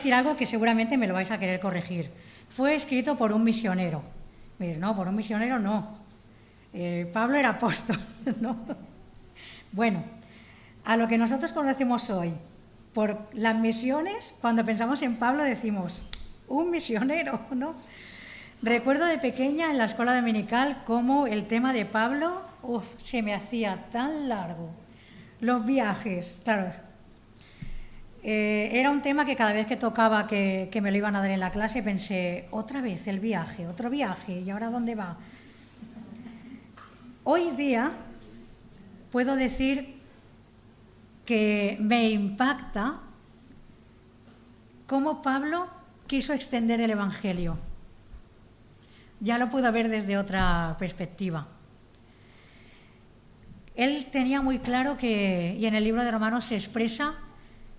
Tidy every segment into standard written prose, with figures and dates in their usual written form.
decir algo que seguramente me lo vais a querer corregir. Fue escrito por un misionero. Me dices, no, por un misionero no. Pablo era apóstol, ¿no? Bueno, a lo que nosotros conocemos hoy, por las misiones, cuando pensamos en Pablo decimos, un misionero, ¿no? Recuerdo de pequeña en la escuela dominical cómo el tema de Pablo se me hacía tan largo. Los viajes, claro. Era un tema que cada vez que tocaba que me lo iban a dar en la clase pensé, otra vez el viaje, otro viaje, ¿y ahora dónde va? Hoy día puedo decir que me impacta cómo Pablo quiso extender el Evangelio. Ya lo puedo ver desde otra perspectiva. Él tenía muy claro que, y en el libro de Romanos se expresa,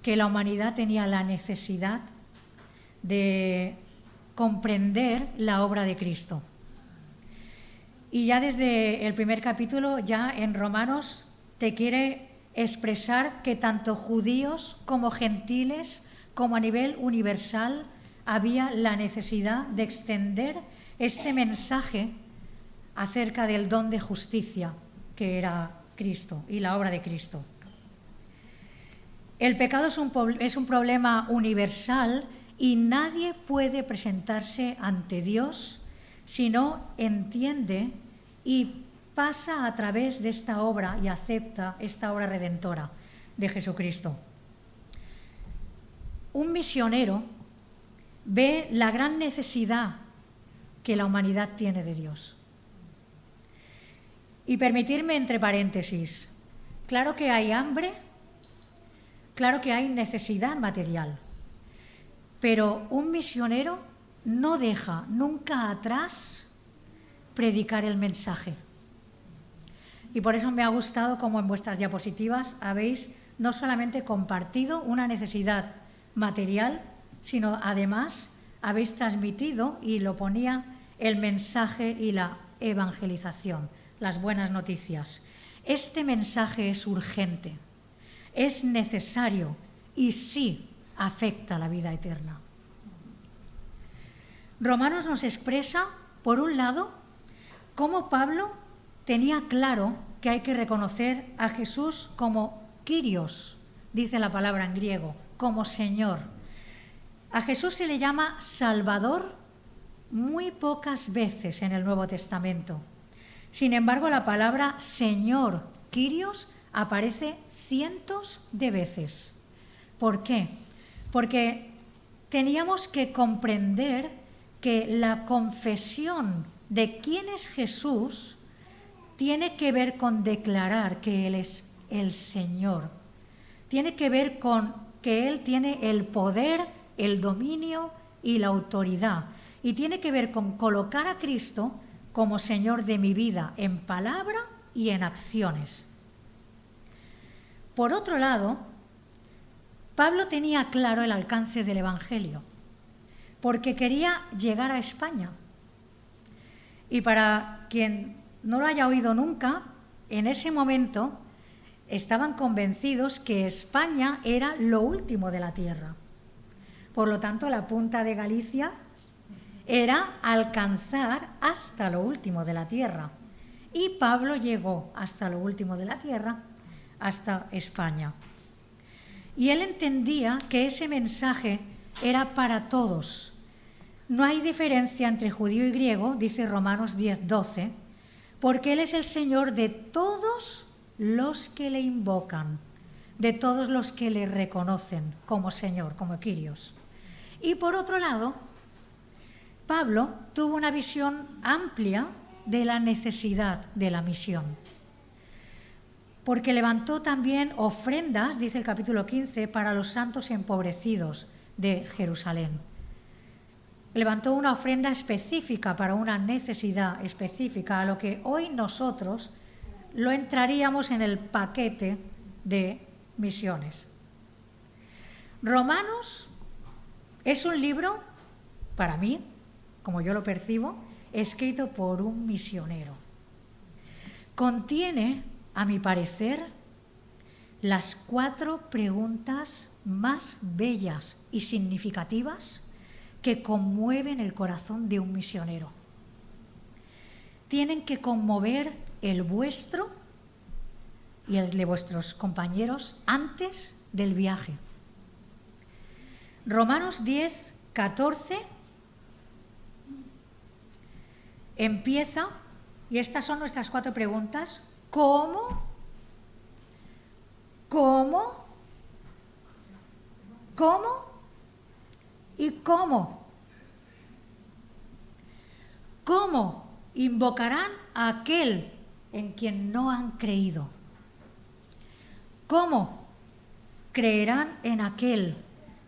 que la humanidad tenía la necesidad de comprender la obra de Cristo. Y ya desde el primer capítulo, ya en Romanos, te quiere expresar que tanto judíos como gentiles, como a nivel universal, había la necesidad de extender este mensaje acerca del don de justicia que era Cristo y la obra de Cristo. El pecado es un problema universal y nadie puede presentarse ante Dios si no entiende y pasa a través de esta obra y acepta esta obra redentora de Jesucristo. Un misionero ve la gran necesidad que la humanidad tiene de Dios. Y permitirme entre paréntesis, claro que hay hambre, claro que hay necesidad material, pero un misionero no deja nunca atrás predicar el mensaje. Y por eso me ha gustado cómo en vuestras diapositivas habéis no solamente compartido una necesidad material, sino además habéis transmitido, y lo ponía, el mensaje y la evangelización, las buenas noticias. Este mensaje es urgente, es necesario y sí afecta a la vida eterna. Romanos nos expresa, por un lado, cómo Pablo tenía claro que hay que reconocer a Jesús como Kyrios, dice la palabra en griego, como Señor. A Jesús se le llama Salvador muy pocas veces en el Nuevo Testamento. Sin embargo, la palabra Señor, Kyrios, aparece cientos de veces. ¿Por qué? Porque teníamos que comprender que la confesión de quién es Jesús tiene que ver con declarar que Él es el Señor. Tiene que ver con que Él tiene el poder, el dominio y la autoridad. Y tiene que ver con colocar a Cristo como Señor de mi vida en palabra y en acciones. Por otro lado, Pablo tenía claro el alcance del Evangelio, porque quería llegar a España. Y para quien no lo haya oído nunca, en ese momento estaban convencidos que España era lo último de la tierra. Por lo tanto, la punta de Galicia era alcanzar hasta lo último de la tierra. Y Pablo llegó hasta lo último de la tierra, hasta España. Y él entendía que ese mensaje era para todos. No hay diferencia entre judío y griego, dice Romanos 10:12, porque Él es el Señor de todos los que le invocan, de todos los que le reconocen como Señor, como Kyrios. Y por otro lado, Pablo tuvo una visión amplia de la necesidad de la misión, porque levantó también ofrendas, dice el capítulo 15, para los santos empobrecidos de Jerusalén. Levantó una ofrenda específica para una necesidad específica, a lo que hoy nosotros lo entraríamos en el paquete de misiones. Romanos es un libro, para mí, como yo lo percibo, escrito por un misionero. Contiene, a mi parecer, las 4 preguntas más bellas y significativas que conmueven el corazón de un misionero. Tienen que conmover el vuestro y el de vuestros compañeros antes del viaje. Romanos 10, 14 empieza, y estas son nuestras 4 preguntas. ¿Cómo? ¿Cómo? ¿Cómo? ¿Y cómo? ¿Cómo invocarán a aquel en quien no han creído? ¿Cómo creerán en aquel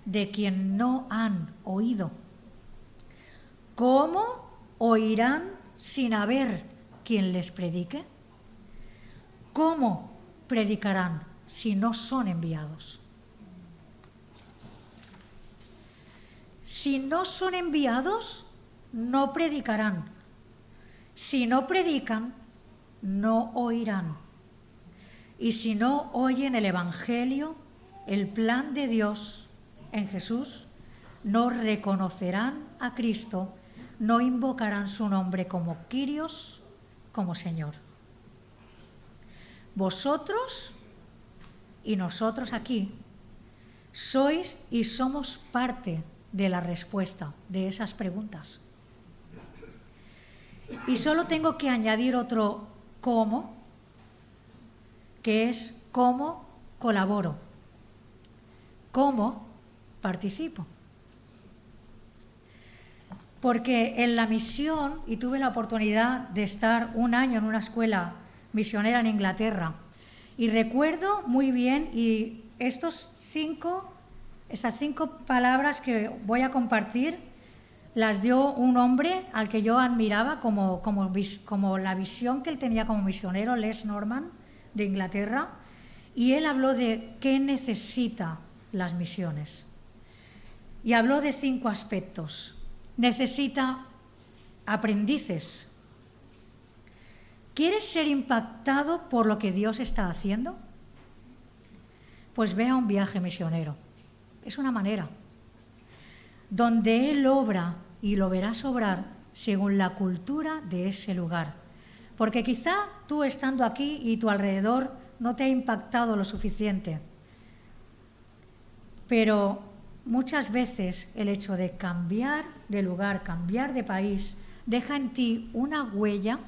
de quien no han oído? ¿Cómo oirán sin haber quien les predique? ¿Cómo predicarán si no son enviados? Si no son enviados, no predicarán. Si no predican, no oirán. Y si no oyen el Evangelio, el plan de Dios en Jesús, no reconocerán a Cristo, no invocarán su nombre como Kyrios, como Señor. Vosotros y nosotros aquí sois y somos parte de la respuesta de esas preguntas. Y solo tengo que añadir otro cómo, que es cómo colaboro, cómo participo. Porque en la misión, y tuve la oportunidad de estar un año en una escuela misionera en Inglaterra, y recuerdo muy bien, y estas 5 palabras que voy a compartir las dio un hombre al que yo admiraba como la visión que él tenía como misionero, Les Norman, de Inglaterra, y él habló de qué necesita las misiones. Y habló de 5 aspectos. Necesita aprendices. ¿Quieres ser impactado por lo que Dios está haciendo? Pues ve a un viaje misionero. Es una manera donde Él obra y lo verás obrar según la cultura de ese lugar. Porque quizá tú estando aquí y tu alrededor no te ha impactado lo suficiente. Pero muchas veces el hecho de cambiar de lugar, cambiar de país, deja en ti una huella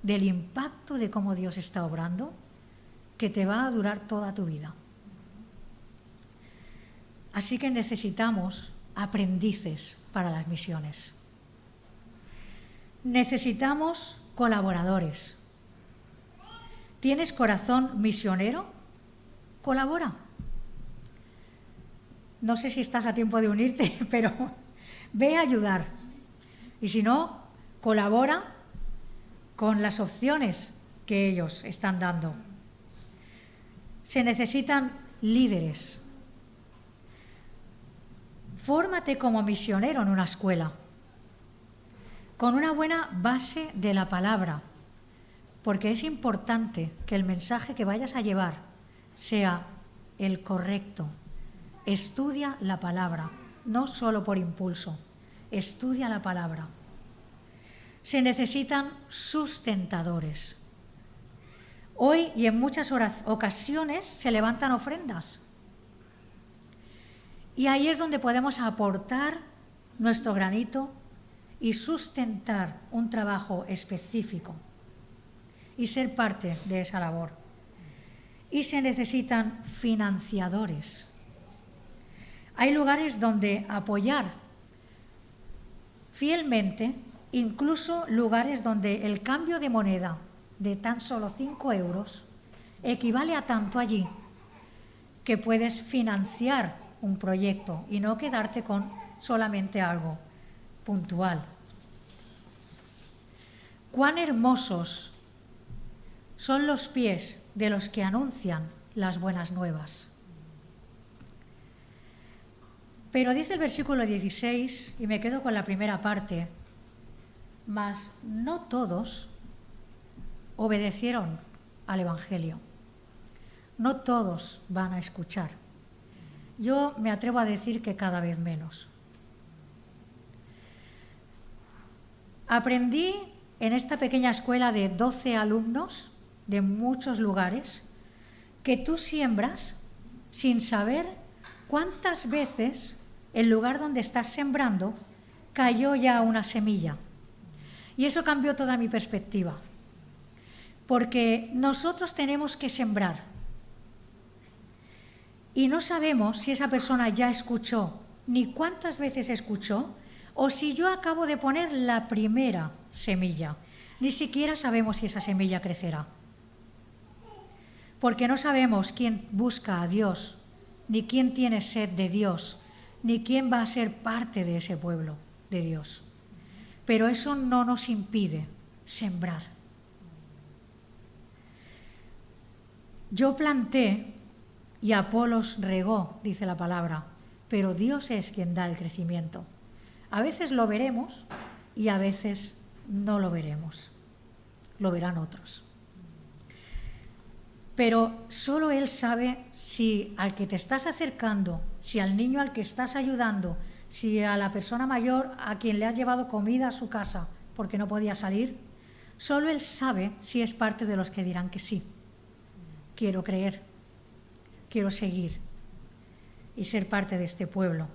del impacto de cómo Dios está obrando que te va a durar toda tu vida. Así que necesitamos aprendices para las misiones. Necesitamos colaboradores. ¿Tienes corazón misionero? Colabora. No sé si estás a tiempo de unirte, pero ve a ayudar. Y si no, colabora con las opciones que ellos están dando. Se necesitan líderes. Fórmate como misionero en una escuela, con una buena base de la palabra, porque es importante que el mensaje que vayas a llevar sea el correcto. Estudia la palabra, no solo por impulso, estudia la palabra. Se necesitan sustentadores. Hoy y en muchas ocasiones se levantan ofrendas. Y ahí es donde podemos aportar nuestro granito y sustentar un trabajo específico y ser parte de esa labor. Y se necesitan financiadores. Hay lugares donde apoyar fielmente, incluso lugares donde el cambio de moneda de tan solo 5 euros equivale a tanto allí que puedes financiar un proyecto y no quedarte con solamente algo puntual. Cuán hermosos son los pies de los que anuncian las buenas nuevas. Pero dice el versículo 16, y me quedo con la primera parte, mas no todos obedecieron al Evangelio. No todos van a escuchar. Yo me atrevo a decir que cada vez menos. Aprendí en esta pequeña escuela de 12 alumnos de muchos lugares que tú siembras sin saber cuántas veces el lugar donde estás sembrando cayó ya una semilla. Y eso cambió toda mi perspectiva. Porque nosotros tenemos que sembrar. Y no sabemos si esa persona ya escuchó, ni cuántas veces escuchó, o si yo acabo de poner la primera semilla. Ni siquiera sabemos si esa semilla crecerá. Porque no sabemos quién busca a Dios, ni quién tiene sed de Dios, ni quién va a ser parte de ese pueblo de Dios. Pero eso no nos impide sembrar. Yo planté y Apolos regó, dice la palabra, pero Dios es quien da el crecimiento. A veces lo veremos y a veces no lo veremos. Lo verán otros. Pero solo Él sabe si al que te estás acercando, si al niño al que estás ayudando, si a la persona mayor a quien le has llevado comida a su casa porque no podía salir, solo Él sabe si es parte de los que dirán que sí. Quiero creer, quiero seguir y ser parte de este pueblo.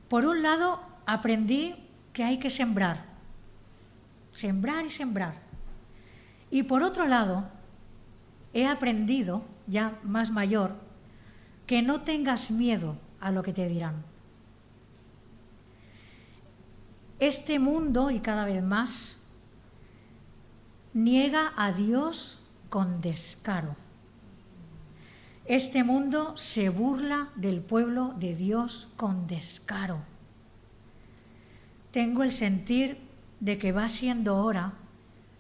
Por un lado, aprendí que hay que sembrar y sembrar. Y por otro lado, he aprendido, ya más mayor, que no tengas miedo a lo que te dirán. Este mundo, y cada vez más, niega a Dios con descaro. Este mundo se burla del pueblo de Dios con descaro. Tengo el sentir de que va siendo hora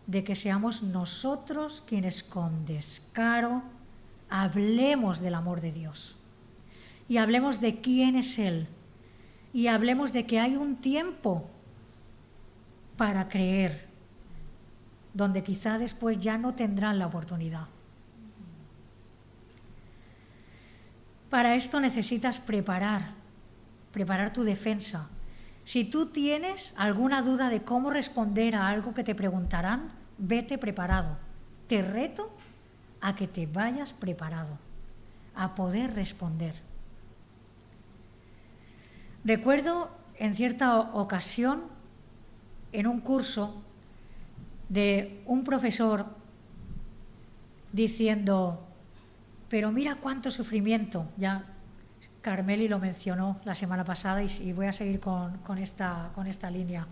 de que seamos nosotros quienes con descaro hablemos del amor de Dios y hablemos de quién es Él y hablemos de que hay un tiempo para creer, donde quizá después ya no tendrán la oportunidad. Para esto necesitas preparar tu defensa. Si tú tienes alguna duda de cómo responder a algo que te preguntarán, vete preparado. Te reto a que te vayas preparado, a poder responder. Recuerdo en cierta ocasión, en un curso, de un profesor diciendo: pero mira cuánto sufrimiento. Ya Carmeli lo mencionó la semana pasada y voy a seguir con esta línea.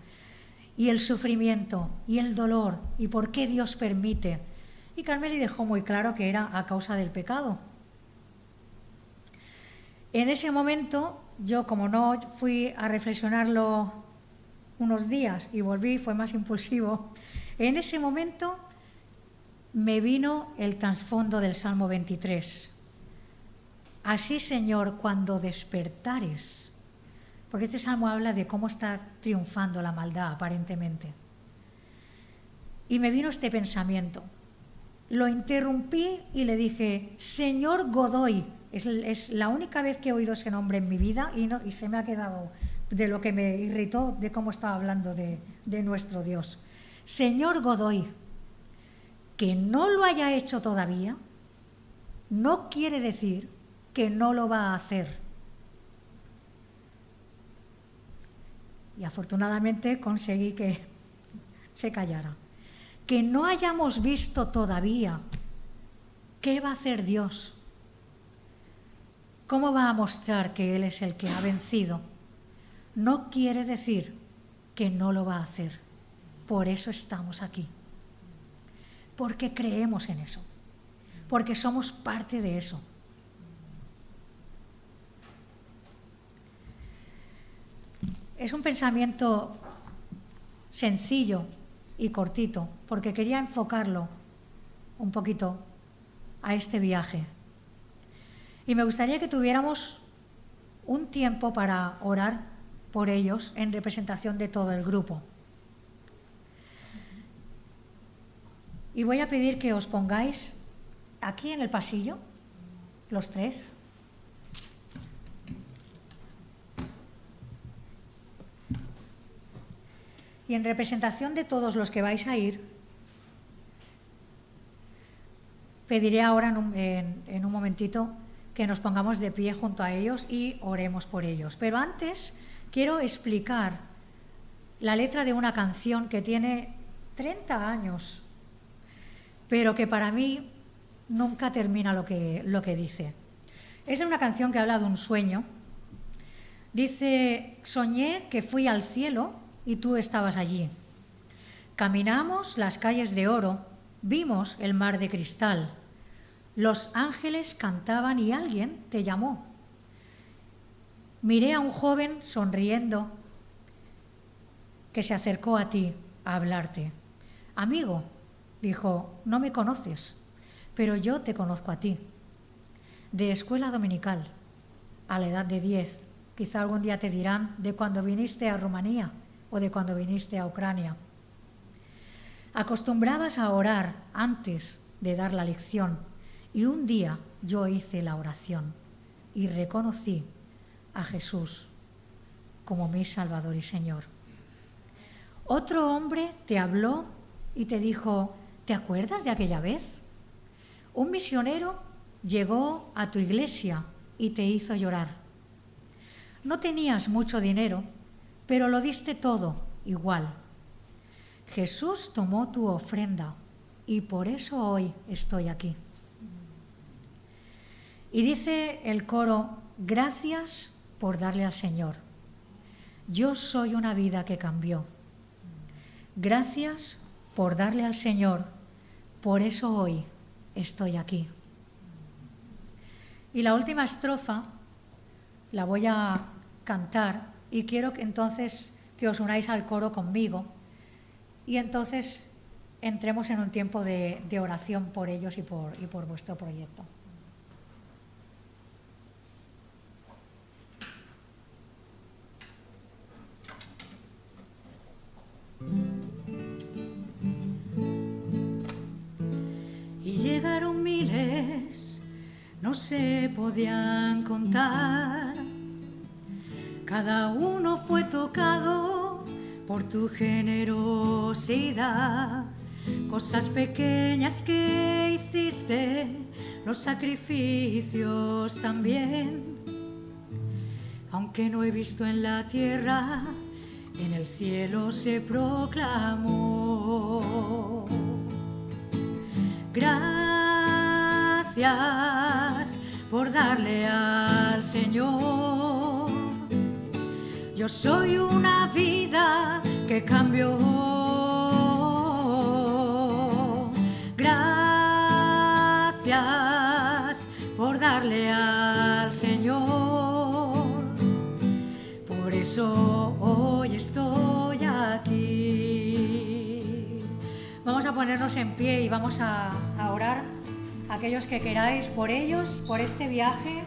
Y el sufrimiento y el dolor y por qué Dios permite. Y Carmeli dejó muy claro que era a causa del pecado. En ese momento, yo como no fui a reflexionarlo unos días y volví, fue más impulsivo, en ese momento me vino el trasfondo del Salmo 23. Así, Señor, cuando despertares, porque este salmo habla de cómo está triunfando la maldad aparentemente. Y me vino este pensamiento. Lo interrumpí y le dije: Señor Godoy. Es la única vez que he oído ese nombre en mi vida y se me ha quedado de lo que me irritó de cómo estaba hablando de nuestro Dios. Señor Godoy. Que no lo haya hecho todavía no quiere decir que no lo va a hacer. Y afortunadamente conseguí que se callara. Que no hayamos visto todavía qué va a hacer Dios, cómo va a mostrar que Él es el que ha vencido, no quiere decir que no lo va a hacer. Por eso estamos aquí. Porque creemos en eso, porque somos parte de eso. Es un pensamiento sencillo y cortito, porque quería enfocarlo un poquito a este viaje. Y me gustaría que tuviéramos un tiempo para orar por ellos en representación de todo el grupo. Y voy a pedir que os pongáis aquí en el pasillo, los tres, Y en representación de todos los que vais a ir, pediré ahora en un momentito que nos pongamos de pie junto a ellos y oremos por ellos. Pero antes quiero explicar la letra de una canción que tiene 30 años, pero que para mí nunca termina lo que dice. Es una canción que habla de un sueño. Dice: soñé que fui al cielo y tú estabas allí. Caminamos las calles de oro, vimos el mar de cristal. Los ángeles cantaban y alguien te llamó. Miré a un joven sonriendo que se acercó a ti a hablarte. Amigo, dijo, no me conoces, pero yo te conozco a ti. De escuela dominical, a la edad de 10, quizá algún día te dirán de cuando viniste a Rumanía o de cuando viniste a Ucrania. Acostumbrabas a orar antes de dar la lección y un día yo hice la oración y reconocí a Jesús como mi Salvador y Señor. Otro hombre te habló y te dijo, ¿te acuerdas de aquella vez? Un misionero llegó a tu iglesia y te hizo llorar. No tenías mucho dinero, pero lo diste todo igual. Jesús tomó tu ofrenda y por eso hoy estoy aquí. Y dice el coro, gracias por darle al Señor. Yo soy una vida que cambió. Gracias por darle al Señor, por eso hoy estoy aquí. Y la última estrofa la voy a cantar y quiero que entonces que os unáis al coro conmigo y entonces entremos en un tiempo de oración por ellos y por vuestro proyecto. Y llegaron miles, no se podían contar. Cada uno fue tocado por tu generosidad. Cosas pequeñas que hiciste, los sacrificios también. Aunque no he visto en la tierra, en el cielo se proclamó. Gracias por darle al Señor. Yo soy una vida que cambió. Gracias por darle al Señor. Por eso hoy estoy aquí. Vamos a ponernos en pie y vamos a orar, aquellos que queráis, por ellos, por este viaje.